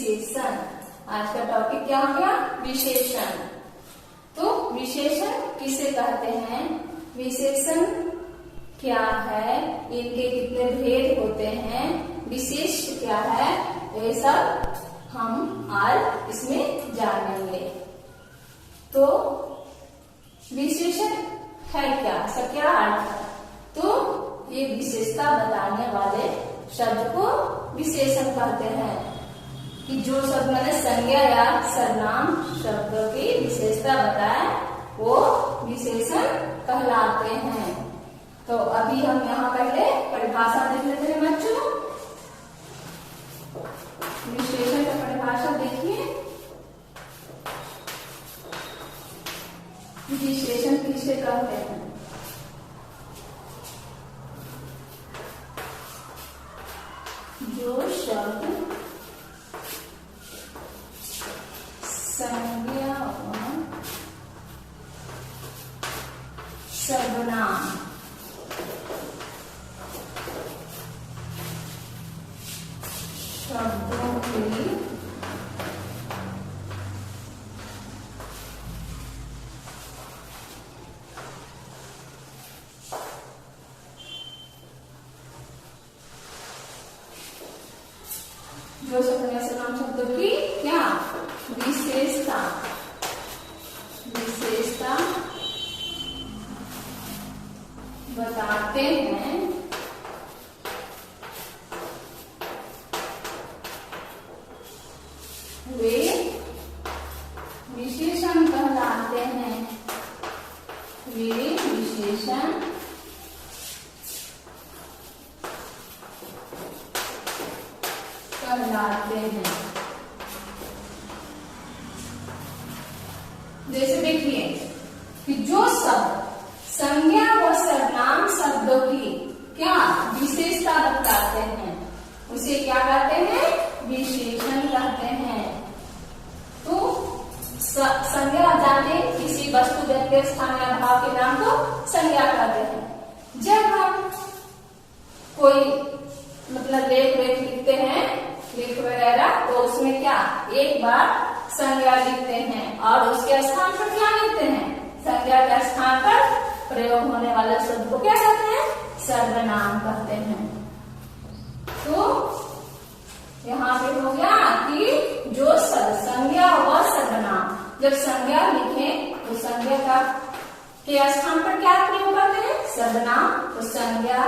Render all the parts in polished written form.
विशेषण। आज का टॉपिक क्या हो गया? विशेषण। तो विशेषण किसे कहते हैं, विशेषण क्या है, इनके कितने भेद होते हैं, विशिष्ट क्या है, ये सब हम आज इसमें जानेंगे। तो विशेषण है क्या, इसका क्या अर्थ है? तो ये विशेषता बताने वाले शब्द को विशेषण कहते हैं कि जो शब्द मैंने संज्ञा या सर्वनाम शब्दों की विशेषता बताए वो विशेषण कहलाते हैं। तो अभी हम यहाँ पहले परिभाषा देख लेते हैं बच्चों। विशेषण का परिभाषा देखिए। विशेषण किसे कहते हैं? जो शब्द संज्ञा व सर्वनाम शब्दों की जो संज्ञा सर्वनाम शब्दों की क्या विशेषता बताते हैं, वे विशेषण कहलाते हैं। वे विशेषण कहलाते हैं। जैसे देखिए कि जो शब्द संज्ञा व सर्वनाम शब्दों की क्या विशेषता बताते हैं उसे क्या कहते हैं? विशेषण कहते हैं। तो संज्ञा जाने किसी वस्तु, व्यक्ति, स्थान या भाव के नाम को संज्ञा कहते हैं। जब हम कोई मतलब लेख लिखते हैं, लेख वगैरह, तो उसमें क्या एक बार संज्ञा लिखते हैं और उसके स्थान पर क्या लिखते हैं? संज्ञा के स्थान पर प्रयोग होने वाले शब्द को क्या कहते हैं? सर्वनाम कहते हैं। तो यहाँ पे हो गया कि जो संज्ञा व सर्वनाम, जब संज्ञा लिखें तो संज्ञा का के स्थान पर क्या प्रयोग करते हैं? सर्वनाम। तो संज्ञा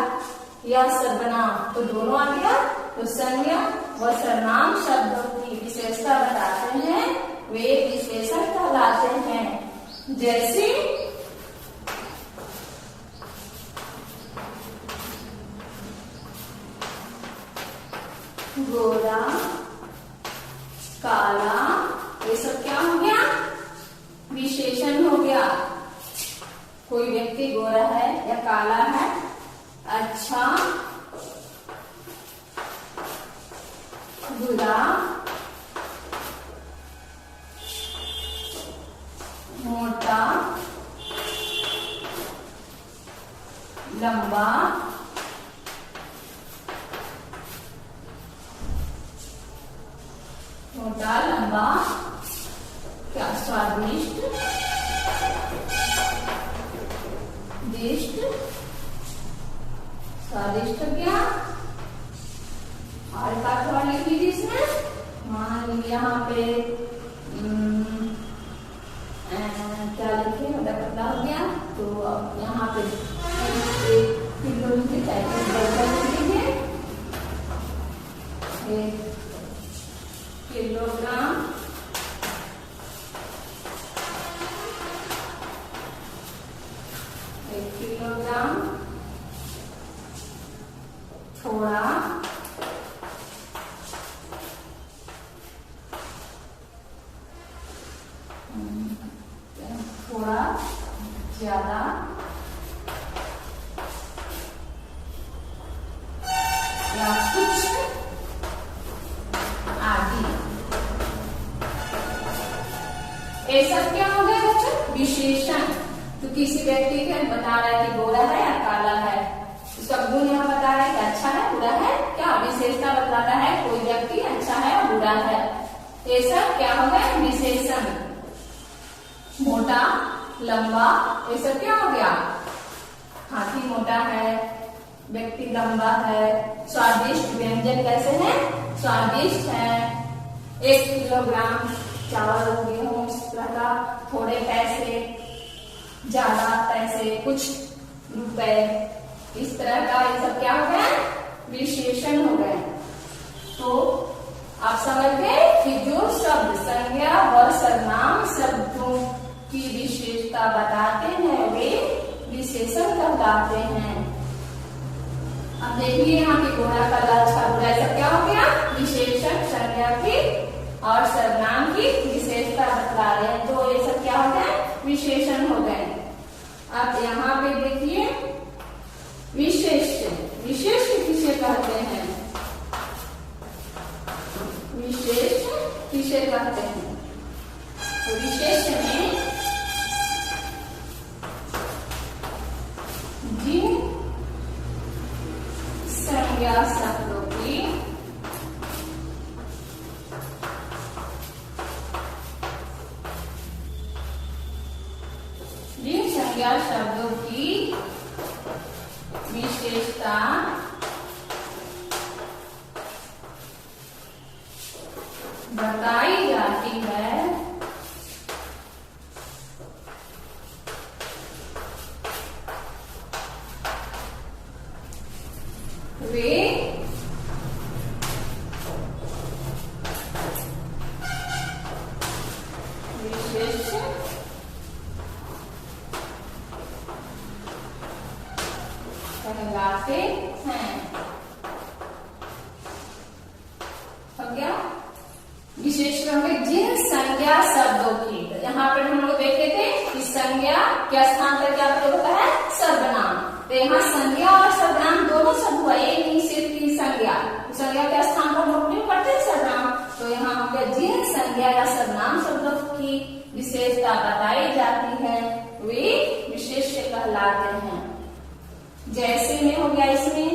या सर्वनाम तो दोनों आ गया। तो संज्ञा व सर्वनाम शब्दों की विशेषता बताते हैं, वे विशेषण कहलाते हैं। जैसे गोरा, काला, ये सब क्या हो गया? विशेषण हो गया। कोई व्यक्ति गोरा है या काला है, अच्छा, बुरा, मोटा, लंबा, मोटा, लंबा, क्या स्वादिष्ट, दिष्ट, स्वादिष्ट क्या और का लिख लीजिए इसमें। मान लीजिए यहाँ पे क्या लिखे, मतलब पतला हो गया। तो अब यहाँ पे किलो लिख लीजिए, 1 किलोग्राम, थोड़ा, थोड़ा ज्यादा, या कुछ आदि। ये सब क्या हो गए बच्चों? विशेषण। तो किसी व्यक्ति के बता रहा है कि गोरा है या काला है, उसका गुण यहाँ बता रहा है कि अच्छा है, बुरा है, क्या विशेषता बताता है, कोई व्यक्ति अच्छा है और बुरा है। ये सब क्या हो गया? विशेषण। मोटा, लंबा, ये सब क्या हो गया? हाथी मोटा है, व्यक्ति लंबा है। स्वादिष्ट, व्यंजन कैसे है? स्वादिष्ट है। 1 किलोग्राम चावल, गेहूं, इस तरह का। थोड़े पैसे, ज्यादा पैसे, कुछ रुपए, इस तरह का। ये सब क्या हो गया? विशेषण हो गए। तो आप समझ गए कि जो शब्द संज्ञा व सर्वनाम शब्दों की विशेषता बताते हैं वे विशेषण कहलाते हैं। अब देखिए यहाँ की घोड़ा, काला, अच्छा, बुरा, सब क्या हो गया? विशेषण। संज्ञा की और सर्वनाम की विशेषता बतला रहे हैं, तो ये सब क्या हो गए? विशेषण हो गए। अब यहाँ पे देखिए विशेष्य। विशेष्य किसे कहते हैं? विशेष किसे कहते हैं? तो विशेष में जिन संज्ञा शब्दों की विशेषता बताई जाती है वे विशेष कहलाते हैं। हो गया? विशेष में जिन संज्ञा शब्दों की, यहाँ पर हम लोग देखे थे कि संज्ञा के स्थान पर क्या प्रयोग होता है? सर्वनाम। तो यहाँ संज्ञा और सर्वनाम दोनों शब्द हुआ, एक नहीं सिर्फ की संज्ञा। तो संज्ञा के स्थान पर हम प्रयोग करते हैं सर्वनाम। तो यहाँ हो गया जिन संज्ञा या सर्वनाम शब्दों की विशेषता बताई जाती है वे विशेष कहलाते हैं। जैसे में हो गया इसमें,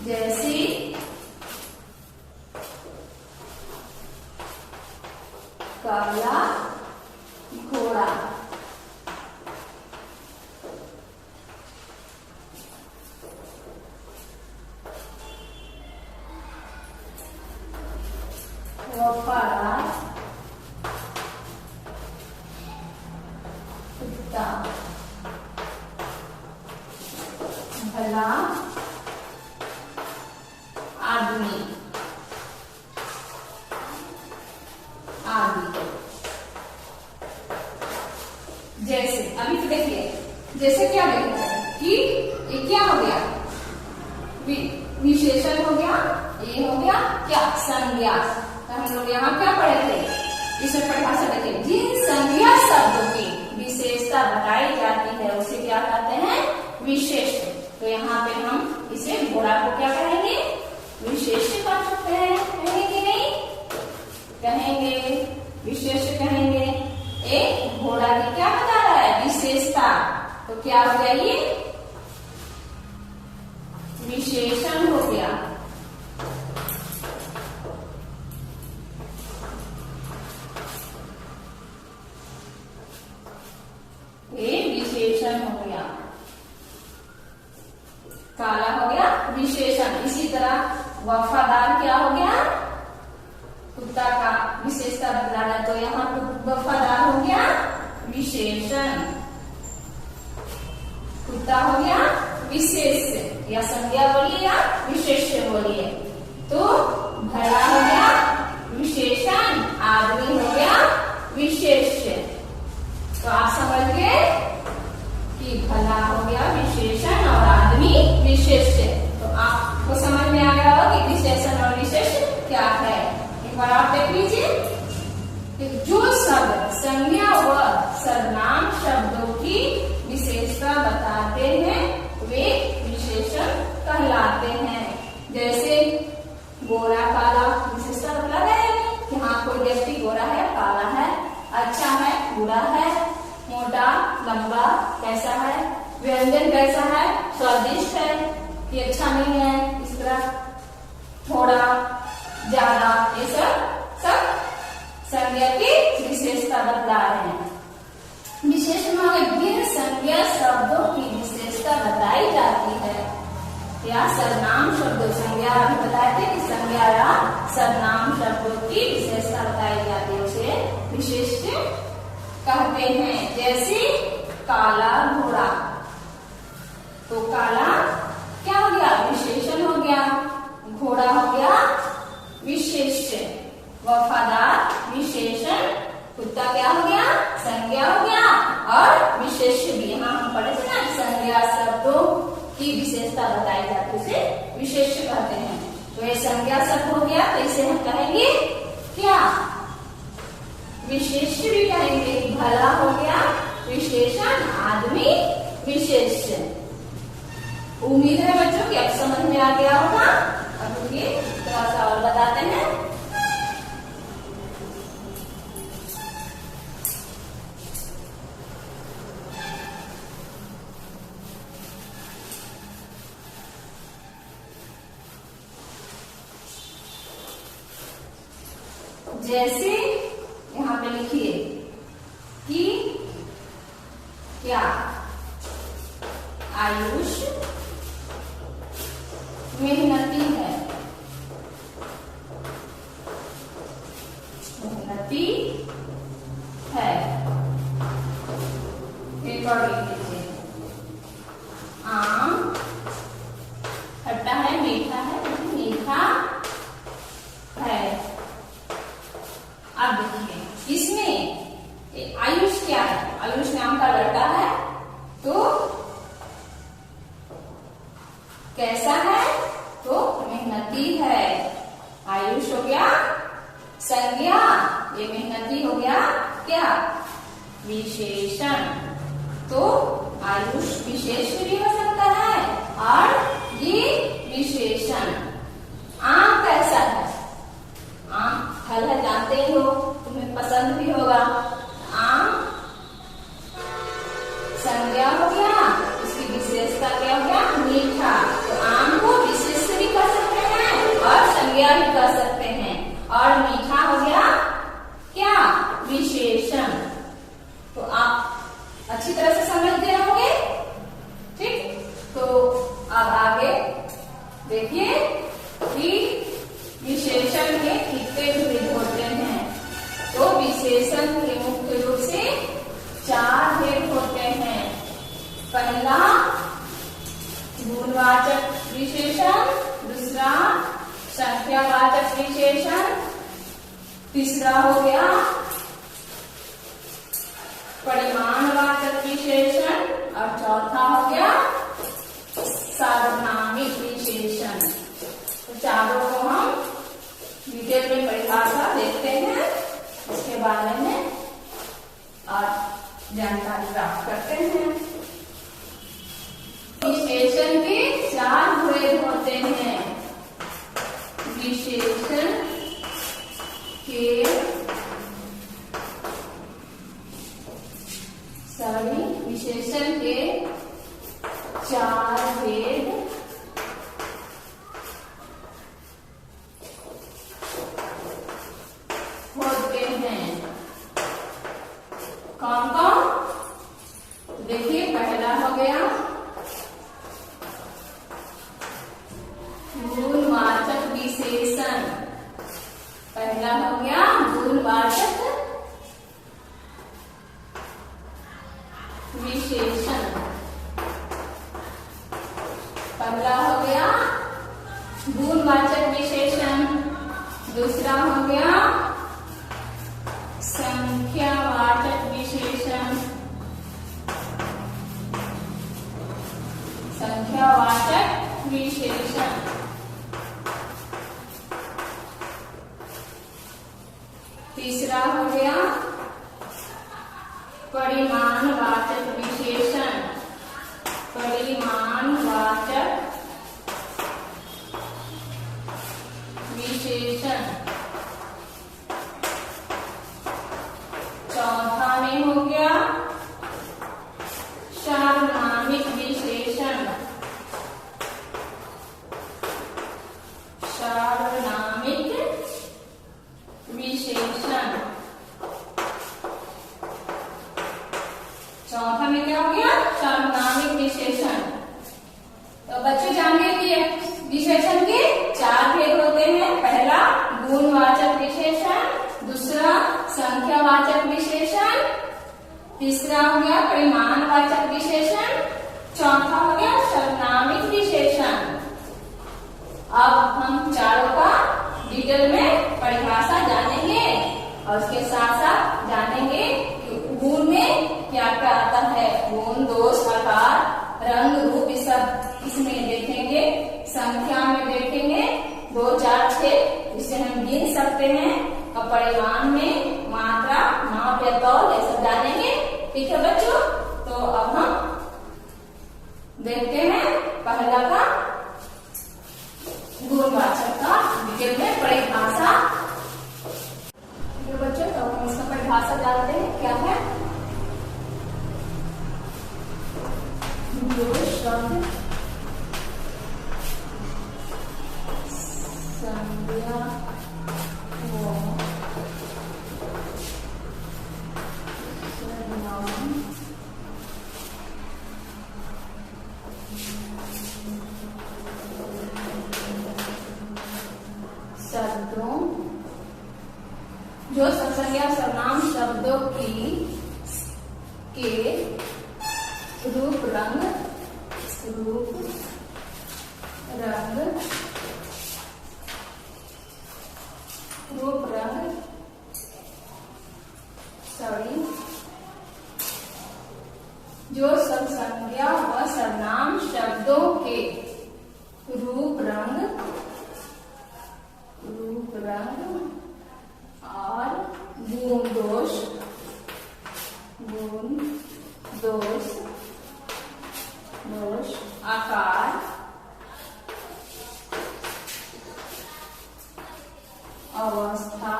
जैसे काला घोड़ा, वफादार कुत्ता, भला आदमी आदि। जैसे अभी तो देखिए, जैसे क्या देखते हैं कि ये क्या हो गया? विशेषण हो गया। ये हो गया क्या? संज्ञा। तो हम लोग यहाँ क्या पढ़े थे? इसमें परिभाषा देखिए, जिन संज्ञा शब्दों की विशेषता बताई जाती है उसे क्या कहते हैं? विशेष। तो यहाँ पे हम इसे घोड़ा को क्या कहेंगे? विशेष कर सकते हैं। कहेंगे कि नहीं? कहेंगे, विशेष कहेंगे। एक घोड़ा की क्या बता रहा है? विशेषता। तो क्या हो गया? ये विशेषण हो गया। ये विशेषण हो गया। काला हो गया विशेषण। इसी तरह वफादार क्या हो गया? कुत्ता का विशेषता बतलाना। तो यहाँ वफादार हो गया विशेषण। कुत्ता हो गया विशेष, या संज्ञा बोलिए या विशेष बोलिए। तो भला हो गया विशेषण, आदमी हो गया विशेष। तो आप समझ गए कि भला हो गया विशेषण और आदमी विशेष। तो आपको समझ में आ गया होगा कि विशेषण और विशेष क्या है। एक बार आप देख लीजिए कि जो शब्द संज्ञा व सर्वनाम शब्दों की विशेषता बताते हैं वे विशेषण कहलाते हैं। जैसे गोरा, काला, विशेषता बता रहे हैं कि हाँ कोई व्यक्ति गोरा है, काला है, अच्छा है, बुरा है, मोटा, लंबा, कैसा है, व्यंजन कैसा है, स्वादिष्ट है कि अच्छा नहीं है, इस तरह थोड़ा ज्यादा, ये सब संज्ञा की विशेषता बतला रहे हैं। विशेषण में भिन्न संज्ञा शब्दों की विशेषता बताई जाती है या सर्वनाम शब्दों, संज्ञा अभी बताए थे कि संज्ञा या सर्वनाम शब्दों की विशेषता बताई जाती है, उसे विशिष्ट कहते हैं। जैसे काला घोड़ा, तो काला क्या हो गया, विशेषण हो गया, घोड़ा हो गया विशेष्य, वफादार विशेषण, कुत्ता क्या हो गया, संज्ञा हो गया, और विशेष्य भी। यहाँ हम पढ़े थे ना, संज्ञा शब्दों की विशेषता बताई जाती है उसे विशेष्य कहते हैं। तो ये संज्ञा शब्द हो गया, तो इसे हम कहेंगे क्या, विशेष्य भी कहेंगे। भला हो गया विशेषण, आदमी विशेष्य। उम्मीद है बच्चों कि अब समझ में आ गया होगा। अब ये थोड़ा सा और बताते हैं। जैसे यहाँ पे लिखिए कि क्या आयुष मेहनती है, मेहनती है। एक और लिख लीजिए, आम खट्टा है, मीठा है, मीठा है। अब देखिए इसमें आयुष क्या है, आयुष नाम का लड़का है, तो कैसा है, तो मेहनती है। आयुष हो गया संज्ञा, ये मेहनती हो गया क्या, विशेषण। तो आयुष विशेषण भी हो सकता है और ये विशेषण। आम कैसा है, आम फल है, जानते ही हो, तुम्हें पसंद भी होगा। आम संज्ञा हो गया, उसकी विशेषता क्या हो गया, मीठा। तो आम को विशेष भी कर सकते हैं और संज्ञा भी कर सकते हैं, और मीठा हो गया क्या, विशेषण। तो आप अच्छी तरह से समझते रहोगे, ठीक। तो अब आगे देखिए कि विशेषण के कितने भेद होते हैं। तो विशेषण के मुख्य रूप से 4 भेद होते हैं। पहला गुणवाचक विशेषण, दूसरा संख्यावाचक विशेषण, तीसरा हो गया परिमाणवाचक विशेषण, और चौथा हो गया सार्वनामिक विशेषण। तो चारों को हम डिटेल में परिभाषा देखते हैं, इसके बारे में और जानकारी प्राप्त करते हैं। विशेषण के 4 भेद होते हैं। विशेषण के विशेषण के 4 भेद होते हैं। कौन कौन, देखिए पहला हो गया गुणवाचक विशेषण। पहला हो गया गुणवाचक विशेषण। पहला हो गया गुणवाचक विशेषण, दूसरा हो गया संख्यावाचक विशेषण। संख्यावाचक विशेषण, तीसरा हो गया परिमाणवाचक विशेषण। परिमाणवाचक विशेषण, चौथा में हो गया सार्वनामिक विशेषण। सार्वनामिक चौथा में क्या हो गया? सर्वनामिक विशेषण। तो बच्चों जानिए कि विशेषण के 4 भेद होते हैं। पहला गुणवाचक विशेषण, दूसरा संख्यावाचक विशेषण, तीसरा हो गया परिमाणवाचक विशेषण, चौथा हो गया सर्वनामिक विशेषण। अब हम चारों का डिटेल में परिभाषा जानेंगे और उसके साथ साथ जानेंगे कि गुण में क्या क्या आता है। गुण, दोष, आकार, रंग, रूप, ये सब इसमें देखेंगे। संख्या में देखेंगे 2, 4, 6 इसे हम गिन सकते हैं। और परिमाण में मात्रा, माप या तौल ये सब जानेंगे। ठीक है बच्चों, तो अब हम देखते हैं पहला का गुणवाचक का डिटेल में परिभाषा। बच्चों तो हम इसका परिभाषा जानते हैं क्या है। जो शब्द संज्ञा व सर्वनाम शब्दों, जो संज्ञा सर्वनाम शब्दों के रूप रंग सॉरी, जो सब संज्ञा व सर्वनाम शब्दों के रूप रंग और गुण दोष आकार, अवस्था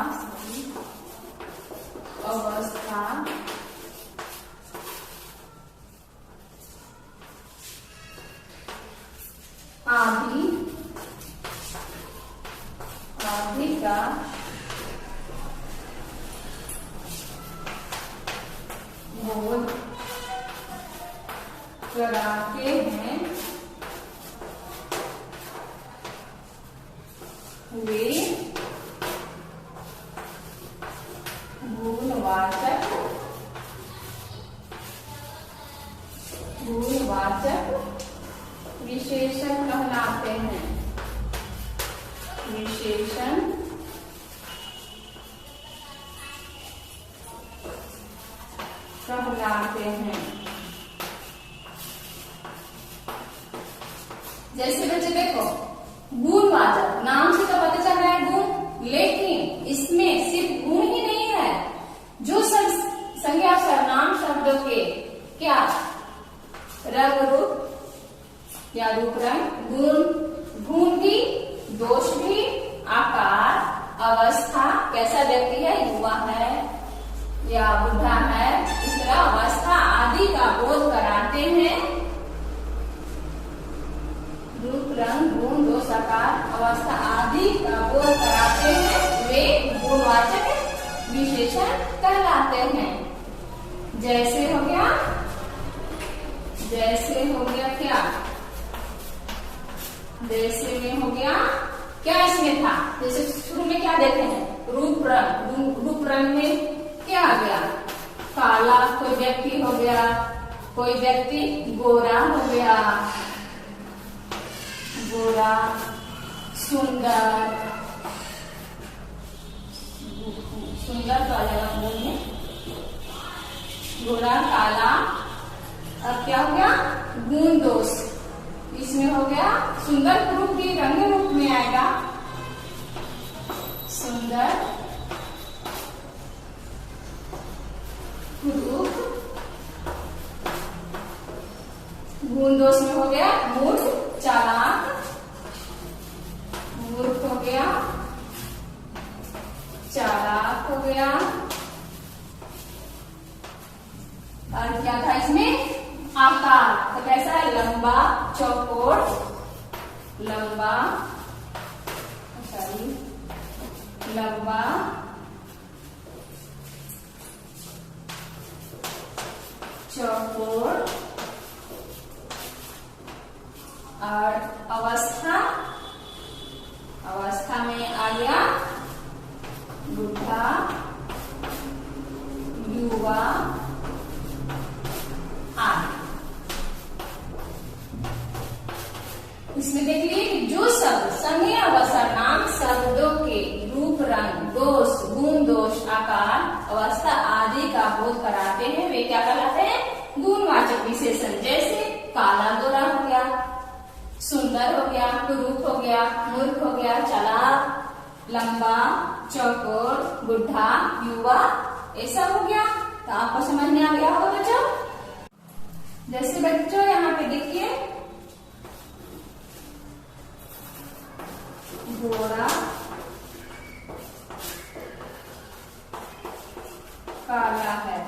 आदि का बोध कराते हैं। वे गुणवाचक विशेषण कहलाते हैं। विशेषण कहलाते हैं। जैसे बच्चे देखो, गुणवाचक नाम से तो पता चल रहा है गुण, लेकिन इसमें सिर्फ गुण ही नहीं है। जो संज्ञा सर्वनाम शब्दों के क्या रंग रूप या रूप रंग, गुण भी, दोष भी, आकार, अवस्था, कैसा व्यक्ति है, युवा है या बुढ़ा है, इस तरह अवस्था आदि का बोध कराते हैं। रूप रंग, गुण, दोष, आकार, अवस्था आदि का बोध कराते हैं। वे गुणवाचक विशेषण कहलाते हैं। जैसे हो गया क्या, जैसे में हो गया क्या, इसमें था जैसे शुरू में क्या देखे हैं, रूप रंग में क्या आ गया, काला, कोई व्यक्ति हो गया, कोई व्यक्ति गोरा हो गया, गोरा, सुंदर तो आ जाएगा बोलने, गोरा, काला। अब क्या हो गया, गुण दोष, इसमें हो गया सुंदर रूप भी रंग रूप में आएगा, सुंदर रूप। गुण दोष में हो गया मूर्ख, चालाक, मूर्ख हो गया, चालाक हो गया। और क्या था इसमें, आकार, तो कैसा है, लंबा, चौकोर, लंबा, चौकोर। और अवस्था, अवस्था में आ गया बुढ़ा, युवा आदि। इसमें देखिए जो शब्द संज्ञा व सर्वनाम शब्दों के रूप, रंग, दोष, गुण, दोष, आकार, अवस्था आदि का बोध कराते हैं वे क्या कहलाते हैं? गुणवाचक विशेषण। जैसे काला गोरा हो गया, सुंदर हो गया, कुरूप हो गया, मूर्ख हो गया, चालाक, लंबा, चौकोर, बुढ़ा, युवा, ऐसा हो गया। तो आपको समझ में आ गया होगा बच्चों। जैसे बच्चों यहाँ पे देखिए गोरा, काला है,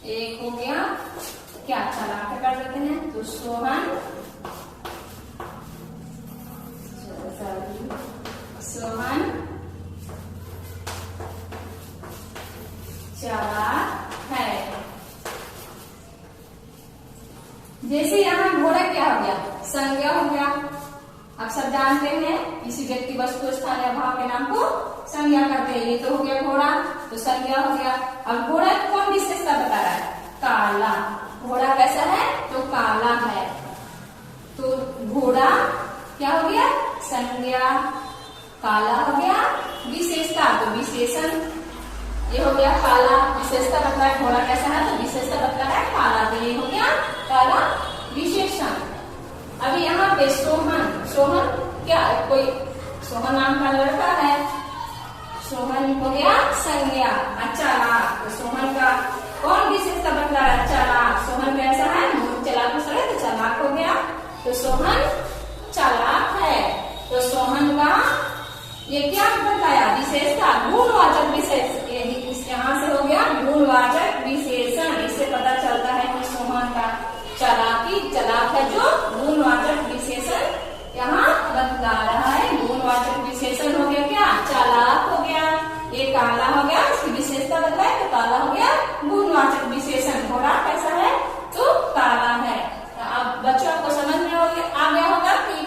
एक हो गया क्या चालाक कर देते हैं तो सोहन, सोहन चालाक है। जैसे यहाँ घोड़ा क्या हो गया? संज्ञा हो गया। आप सब जानते हैं किसी व्यक्ति, वस्तु, स्थान या भाव के नाम को संज्ञा करते हैं। ये तो हो गया घोड़ा, तो संज्ञा हो गया। अब घोड़ा कौन विशेषता बता रहा है? काला। घोड़ा कैसा है? तो काला है। तो घोड़ा क्या हो गया? संज्ञा। काला हो गया विशेषता, तो विशेषण। ये हो गया काला, विशेषता बता है घोड़ा कैसा है, तो विशेषता बता है काला, तो ये हो गया काला विशेषण। अभी यहाँ पे सोहन, सोहन क्या? कोई सोहन नाम का लड़का है, सोहन हो गया संज्ञा। चालाक, तो सोहन का कौन विशेषता बता रहा है? चालाक। सोहन कैसा है? चालाक है, तो चालाक हो गया, तो सोहन चालाक है। तो सोहन का ये क्या बताया? विशेषता, गुणवाचक विशेष। यहाँ से हो गया गुणवाचक विशेषण। इससे पता चलता है कि सोहन का चालाकी, चालाक है जो गुणवाचक विशेषण यहाँ बतला रहा है। गुणवाचक विशेषण हो गया क्या? चालाक हो गया। ये काला हो गया, इसकी विशेषता बताए तो काला हो गया गुणवाचक विशेषण। घोड़ा कैसा है? तो काला है। अब बच्चों को समझ में आ गया होगा कि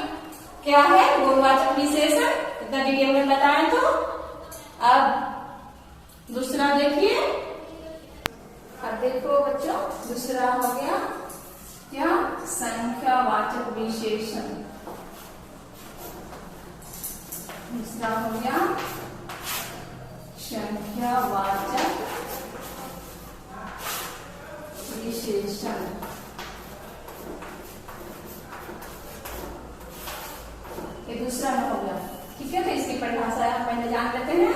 क्या है गुणवाचक विशेषण, इतना डिटेल में बताएं। तो अब दूसरा देखिए। अब देखो बच्चों, दूसरा हो गया क्या? संख्यावाचक विशेषण। दूसरा हो गया संख्यावाचक विशेषण। ये दूसरा हो गया, ठीक है। तो इसकी परिभाषा हम पहले जान लेते हैं।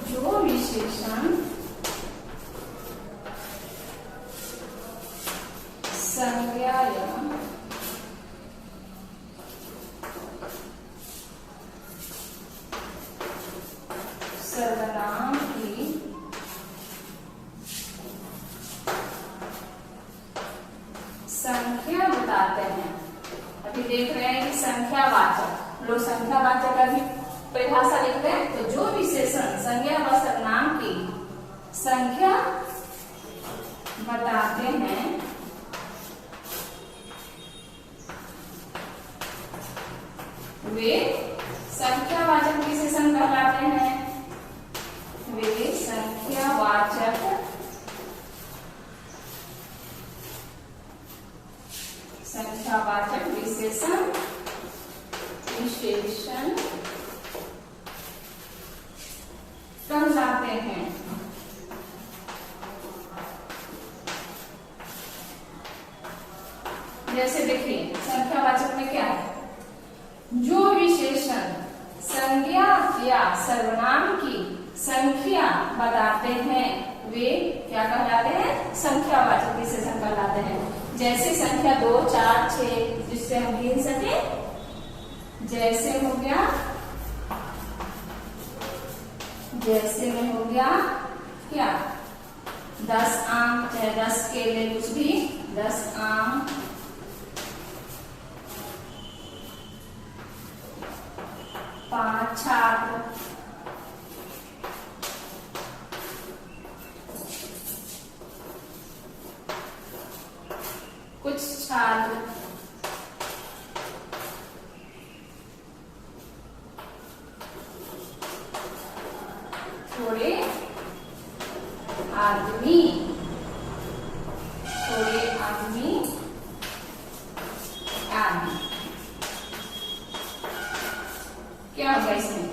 जो विशेषण संज्ञा या सर्वनाम की संख्या बताते हैं। अभी देख रहे हैं कि संख्यावाचक, लोग संख्यावाचक का भी परिभाषा लिखते हैं। तो जो विशेषण संज्ञा व सर्वनाम की संख्या बताते हैं वे संख्यावाचक विशेषण कहलाते हैं। वे संख्यावाचक विशेषण कहलाते हैं। जैसे देखिए संख्यावाचक में क्या है? जो विशेषण संज्ञा या सर्वनाम की संख्या बताते हैं वे क्या कहलाते हैं? संख्यावाचक विशेषण कहलाते हैं। जैसे संख्या 2, 4, 6 जिससे हम गिन सके। जैसे हो गया, जैसे में हो गया क्या? 10 आम, चाहे 10 केले, कुछ भी, 10 आम, 5 छात्र, थोड़े आदमी, थोड़े आदमी आदि। क्या होगा इसमें?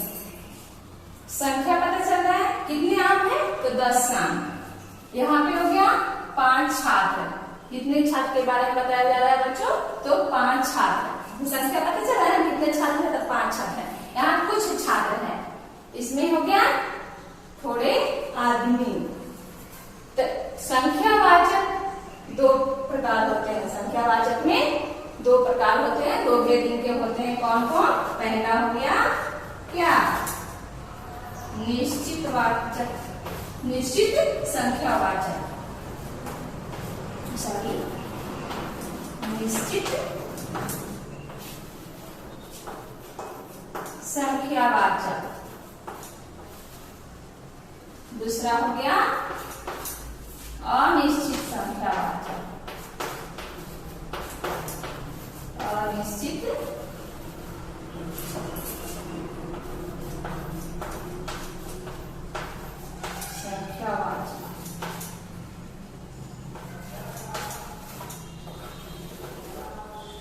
संख्या पता चल रहा है, कितने आम है तो 10 आम। यहाँ पे हो गया 5 छात्र। कितने छात्र के बारे में बताया जा रहा है बच्चों? तो 5 छात्र। संख्या पता चल रहा है कितने छात्र है तो 5 छात्र है। यहाँ कुछ छात्र है, इसमें हो गया थोड़े आदमी। तो संख्यावाचक 2 प्रकार होते हैं। संख्यावाचक में 2 प्रकार होते हैं, 2 ग्रेडिंग के होते हैं। कौन कौन? पहला हो गया क्या? निश्चित वाचक, निश्चित संख्यावाचक, सॉरी निश्चित संख्यावाचक। दूसरा हो गया अनिश्चित संख्यावाचक, अनिश्चित संख्यावाचक।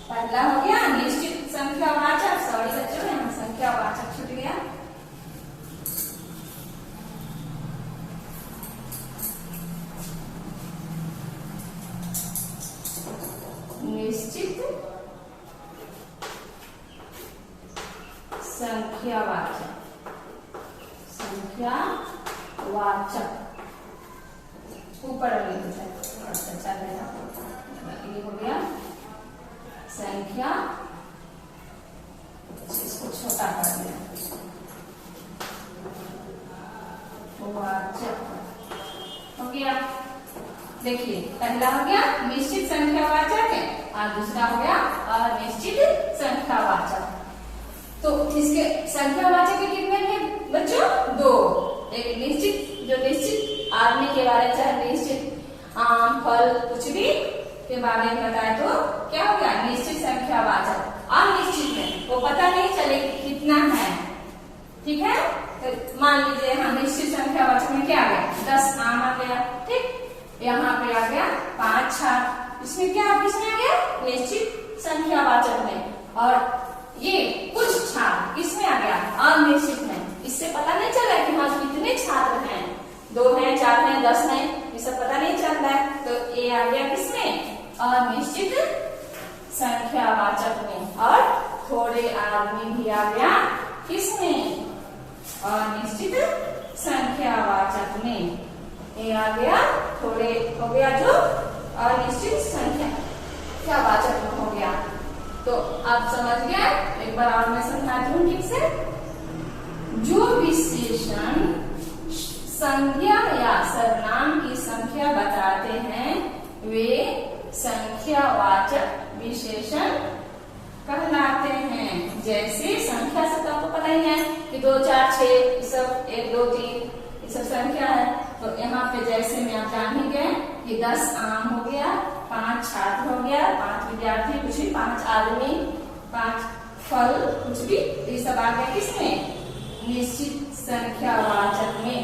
पहला हो गया निश्चित संख्यावाचक, सॉरी बच्चों यहाँ संख्यावाचक छूट गया। निश्चित संख्यावाचक, संख्यावाचक ऊपर अच्छा रहेगा। ये हो गया संख्या, इसको छोटा कर दिया, वाचक हो गया। देखिए पहला हो गया निश्चित संख्यावाचक है और दूसरा हो गया अनिश्चित संख्यावाचक। तो इसके संख्यावाचक के कितने हैं बच्चों? 2। एक निश्चित, जो निश्चित आदमी के बारे में, चाहे निश्चित आम फल कुछ भी के बारे में बताए तो क्या हो गया? निश्चित संख्यावाचक। अनिश्चित में वो पता नहीं चले कितना है, ठीक है। तो मान लीजिए यहाँ निश्चित संख्यावाचक में क्या आ गया? 10 आम आ गया, ठीक। यहाँ पे आ गया 5 छात्र। इसमें क्या किसमें आ गया? निश्चित संख्यावाचक में। और ये कुछ छात्र किसमें आ गया? अनिश्चित में। इससे पता नहीं चला कि हाँ कितने छात्र हैं, 2 हैं, 4 हैं, 10 हैं, ये सब पता नहीं चल रहा है। तो ये आ गया किसमें? अनिश्चित संख्यावाचक में। और थोड़े आदमी भी आ गया किसमें? अनिश्चित संख्यावाचक में। ये आ गया थोड़े, हो गया जो अनिश्चित संख्यावाचक में हो गया। तो आप समझ गए? एक बार और मैं समझाती हूँ ठीक से। जो विशेषण संज्ञा या सर्वनाम की संख्या बताते हैं वे संख्यावाचक विशेषण कहलाते हैं। जैसे संख्या से तो आपको पता ही है कि 2, 4, 6 सब 1, 2, 3 ये सब संख्या है। तो यहाँ पे जैसे में आप जान ही गए कि 10 आम हो गया, 5 छात्र हो गया, 5 विद्यार्थी, कुछ भी 5 आदमी, 5 फल, कुछ भी, ये सब आ गया किसमें? निश्चित संख्यावाचक में।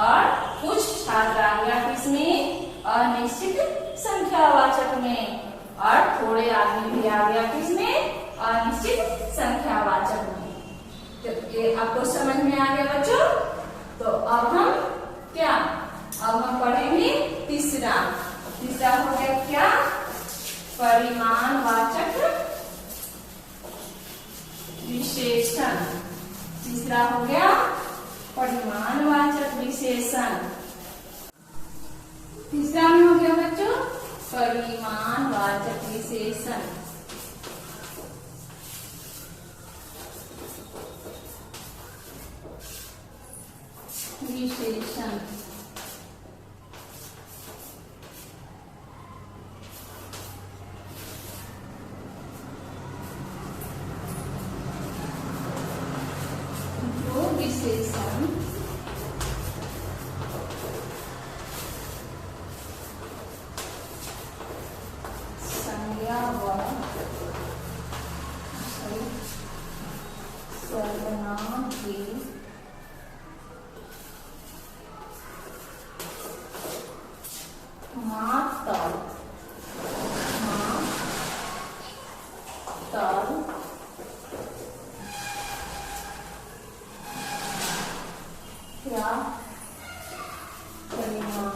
और कुछ छात्र आ गया किसमें? अनिश्चित संख्यावाचक में। और थोड़े आदमी भी आ गया किसमें? अनिश्चित संख्यावाचक में। तो ये आपको समझ में आ गया बच्चों। तो अब हम क्या? अब हम पढ़ेंगे तीसरा। तीसरा हो गया क्या? परिमाणवाचक विशेषण। तीसरा हो गया परिमाणवाचक विशेषण। तीसरा में हो गया बच्चों परिमाणवाचक विशेषण। विशेषण जो विशेषण संज्ञा व सर्वनाम की क्या परिमाण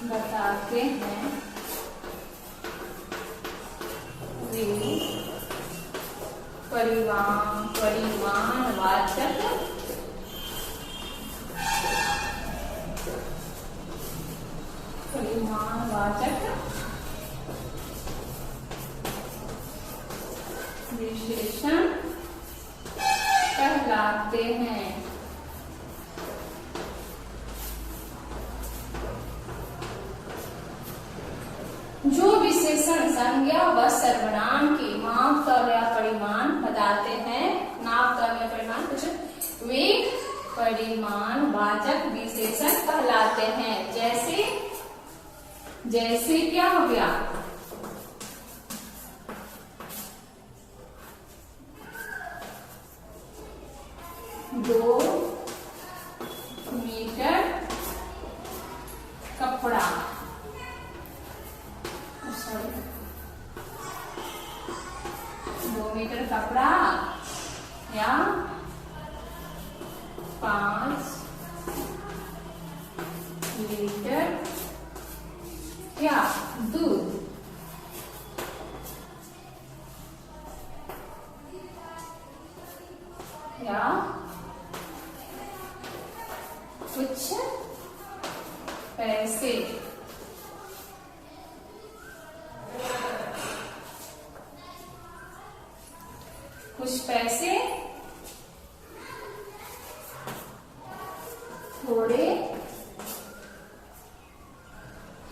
बताते हैं वे परिमाणवाचक विशेषण कहलाते हैं। जो विशेषण संज्ञा व सर्वनाम के माप तौल या परिमाण बताते हैं, नाप तौल या परिमाण कुछ, वे परिमाणवाचक विशेषण कहलाते हैं। जैसे क्या हो गया, 2 मीटर कपड़ा, 2 मीटर कपड़ा या 5 लीटर क्या दूध। या कुछ पैसे, थोड़े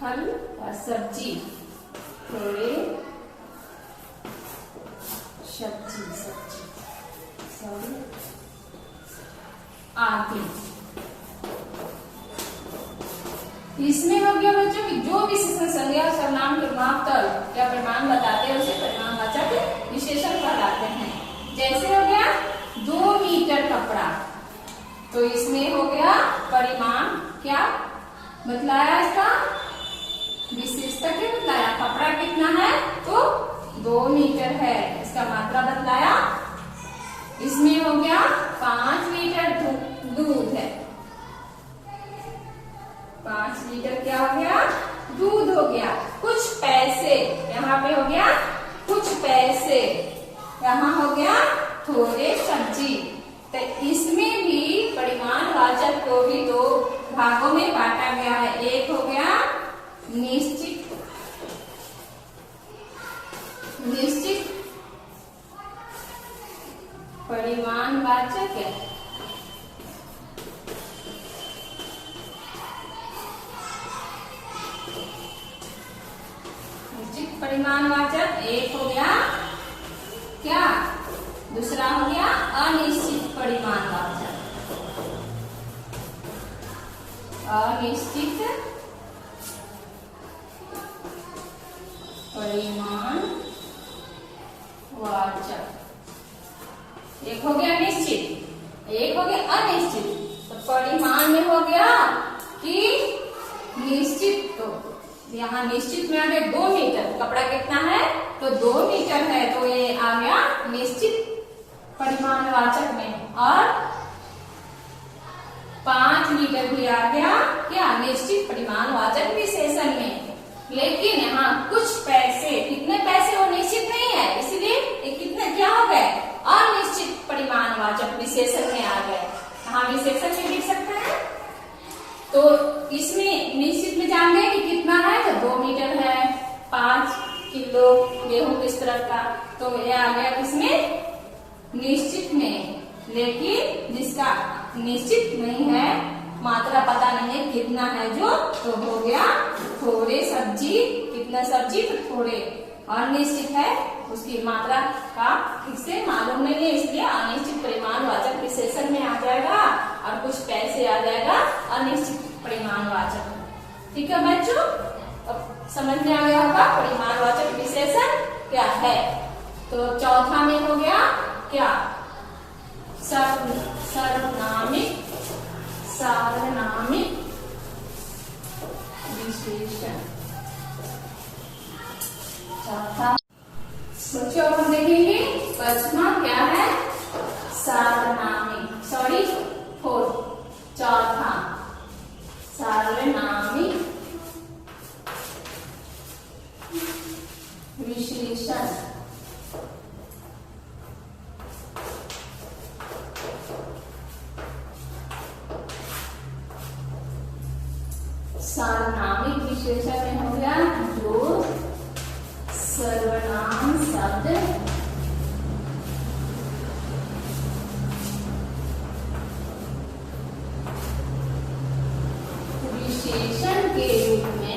फल या सब्जी, थोड़े सब्जी आदि। इसमें हो गया बच्चों कि जो विशेषण संज्ञा सर्वनाम के माप तौल या परिमाण बताते हैं उसे परिमाणवाचक विशेषण कहलाते हैं। जैसे हो गया 2 मीटर कपड़ा, तो इसमें हो गया परिमाण क्या बतलाया, इसका विशेषता क्या बतलाया, कपड़ा कितना है तो 2 मीटर है, इसका मात्रा बतलाया। इसमें हो गया 5 लीटर दूध है, 5 लीटर क्या हो गया दूध हो गया। कुछ पैसे, यहाँ पे हो गया कुछ पैसे, यहाँ हो गया थोड़े सब्जी। तो इसमें भी परिमाणवाचक को भी 2 भागों में बांटा गया है। एक हो गया निश्चित परिमाणवाचक है, निश्चित परिमाणवाचक एक हो गया क्या, दूसरा हो गया अनिश्चित परिमाणवाचक। अनिश्चित परिमाणवाचक, एक हो गया निश्चित, एक हो गया अनिश्चित। तो परिमाण में हो गया कि निश्चित, तो यहाँ निश्चित में आ गया 2 मीटर, कपड़ा कितना है तो 2 मीटर है, तो ये आ गया निश्चित परिमाणवाचक में। और 5 लीटर भी आ गया क्या निश्चित परिमाणवाचक विशेषण में। लेकिन यहाँ कुछ पैसे, कितने पैसे वो निश्चित नहीं है, इसलिए ये कितने क्या हो गए अनिश्चित परिमाणवाचक विशेषण में आ गए। यहाँ विशेषण में लिख सकते हैं। तो इसमें निश्चित में जान गए कि कितना है तो 2 मीटर है, 5 किलो गेहूं किस तरह का, तो ये आ गया इसमें निश्चित में। लेकिन जिसका निश्चित नहीं है, मात्रा पता नहीं है कितना है जो, तो हो गया थोड़े सब्जी, कितना सब्जी तो थोड़े। अनिश्चित है, उसकी मात्रा का ठीक से मालूम नहीं है, इसलिए अनिश्चित परिमाणवाचक विशेषण में आ जाएगा। और कुछ पैसे आ जाएगा अनिश्चित परिमाणवाचक। ठीक है बच्चों, अब समझ में आ गया होगा परिमाणवाचक विशेषण क्या है। तो चौथा में हो गया क्या सार्वनामिक विशेषण। चौथा देखेंगे 5वां क्या है, सार्वनामिक, सॉरी 4, चौथा सार्वनामिक विशेषण। सार्वनामिक विशेषण में हो गया जो सर्वनाम शब्द विशेषण के रूप में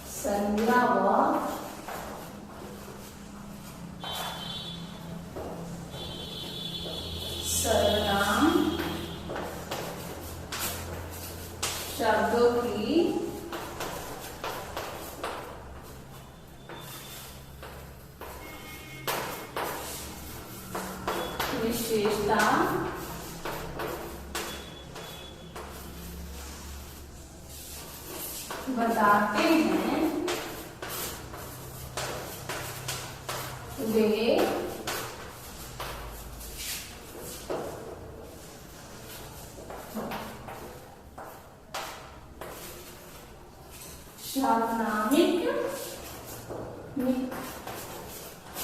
संज्ञा व सर्वनाम शब्दों की विशेषता बताते हैं वे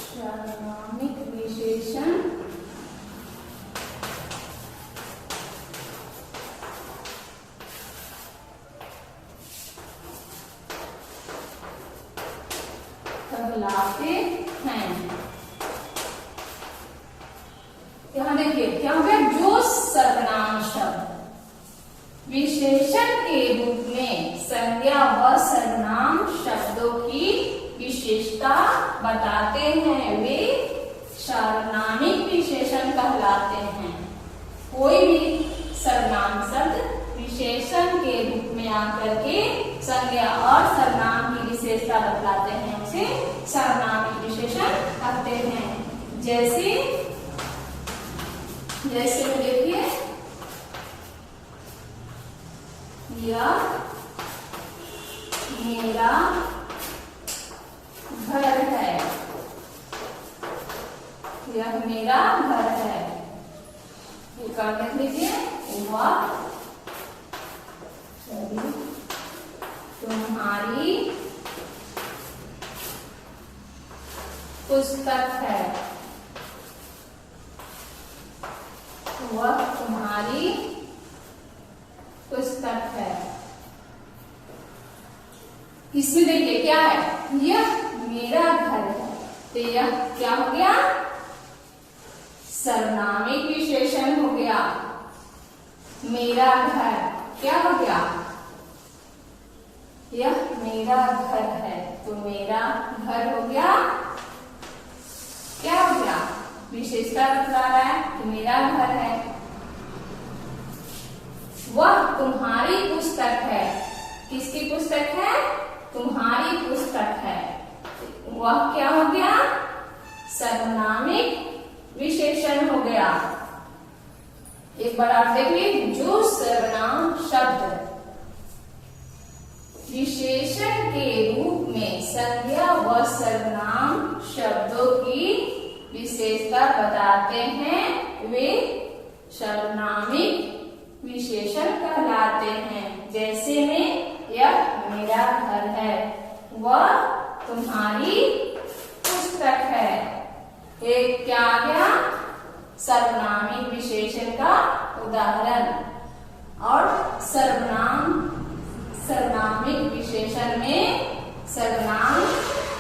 सार्वनामिक विशेषण कहलाते हैं। यहां देखिए क्या हो गया, जो सर्वनाम शब्द विशेषण के रूप में संज्ञा व सर्वनाम शब्दों की विशेषता बताते हैं वे सार्वनामिक विशेषण कहलाते हैं। कोई भी सर्वनाम शब्द विशेषण के रूप में आकर के संज्ञा और सर्वनाम की विशेषता बतलाते हैं उसे सार्वनामिक विशेषण कहते हैं। जैसे देखिए यह मेरा घर है, यह मेरा घर है। ये काम लिख लीजिए, वह तुम्हारी पुस्तक है, वह तुम्हारी पुस्तक है। इसमें देखिए क्या है, यह मेरा घर है, तो यह क्या हो गया, सर्वनामिक विशेषण हो गया। मेरा घर क्या हो गया, यह मेरा घर है, तो मेरा घर हो गया, क्या हो गया, विशेषता बता रहा है कि मेरा घर है। वह तुम्हारी पुस्तक है, किसकी पुस्तक है, तुम्हारी पुस्तक है। वह क्या हो गया, सर्वनामिक विशेषण हो गया। एक बार आप देखिए, जो सर्वनाम शब्द विशेषण के रूप में संज्ञा व सर्वनाम शब्दों की विशेषता बताते हैं वे सर्वनामिक विशेषण कहलाते हैं। जैसे में यह मेरा घर है, वह तुम्हारी पुस्तक है। एक क्या आ गया, सर्वनामिक विशेषण का उदाहरण। और सर्वनामिक विशेषण में सर्वनाम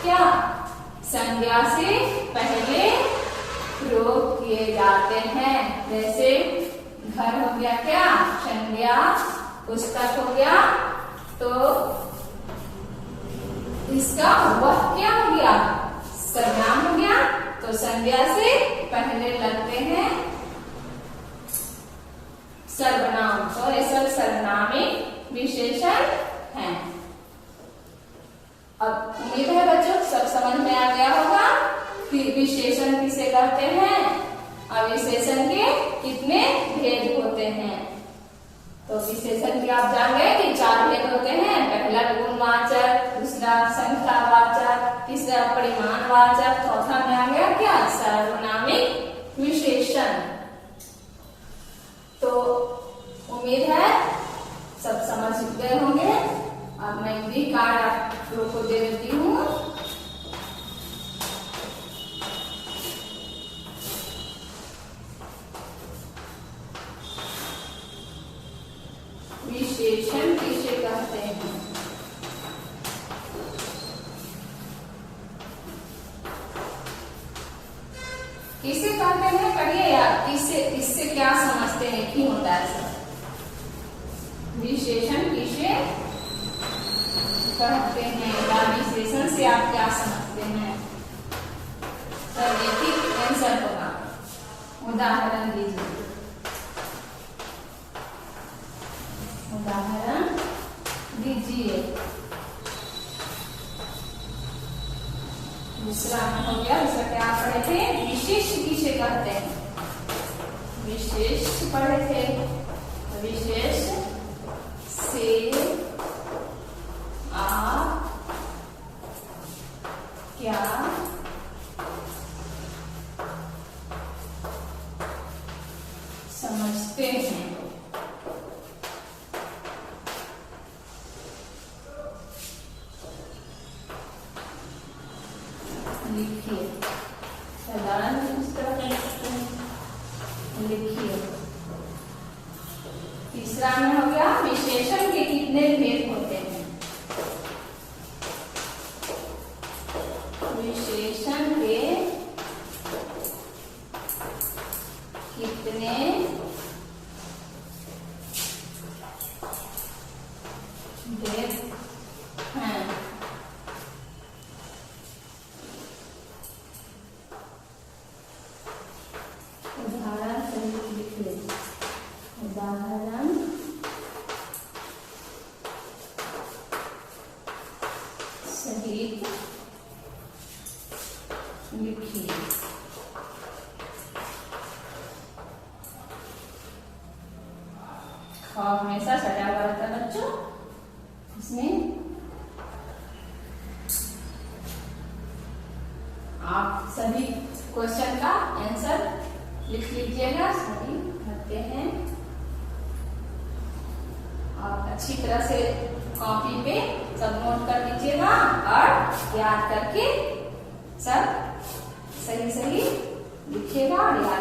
क्या संज्ञा से पहले प्रयोग किए जाते हैं। जैसे घर हो गया क्या संज्ञा, पुस्तक हो गया तो इसका वह क्या हो गया, सर्वनाम हो गया, तो संज्ञा से पहले लगते हैं सर्वनाम, तो ये सब सर्वनामिक विशेषण हैं। अब उम्मीद है विशेषण किसे कहते हैं, अविशेषण के कितने भेद होते हैं। तो विशेषण के आप जान गए कि 4 भेद होते हैं। पहला गुणवाचक, दूसरा संख्यावाचक, तीसरा परिमाणवाचक, चौथा में आ गया क्या, सार्वनामिक विशेषण। तो उम्मीद है सब समझ गए होंगे। अब मैं भी कार्ड आप लोगों को दे देती हूँ। विशेषण किसे कहते हैं, किसे कहते हैं, कहिए यार, इससे क्या समझते हैं, क्यों होता है ऐसा। विशेषण किसे कहते हैं या विशेषण से आप क्या समझते हैं। सर देखिए आंसर होगा, उदाहरण दीजिए। उदाहरण दीजिए। दूसरा हो गया, दूसरा क्या पढ़े थे, विशेष किसे कहते हैं, विशेष पढ़े थे। विशेष से आप क्या समझते हैं। लिखिए, साधारण इस तरह कर सकते हैं, लिखिए। तीसरा में हो गया, विशेषण के कितने भेद होते हैं। विशेषण के कितने भेद हैं। उदाहरण सहित लिखिए। उदाहरण सहित लिखिए। हमेशा सटा हुआ रहता है बच्चों, इसमें आप सभी क्वेश्चन का आंसर लिख लीजिएगा। सभी करते हैं, आप अच्छी तरह से कॉपी पे सब नोट कर लीजिएगा और याद करके सब सही सही लिखिएगा और याद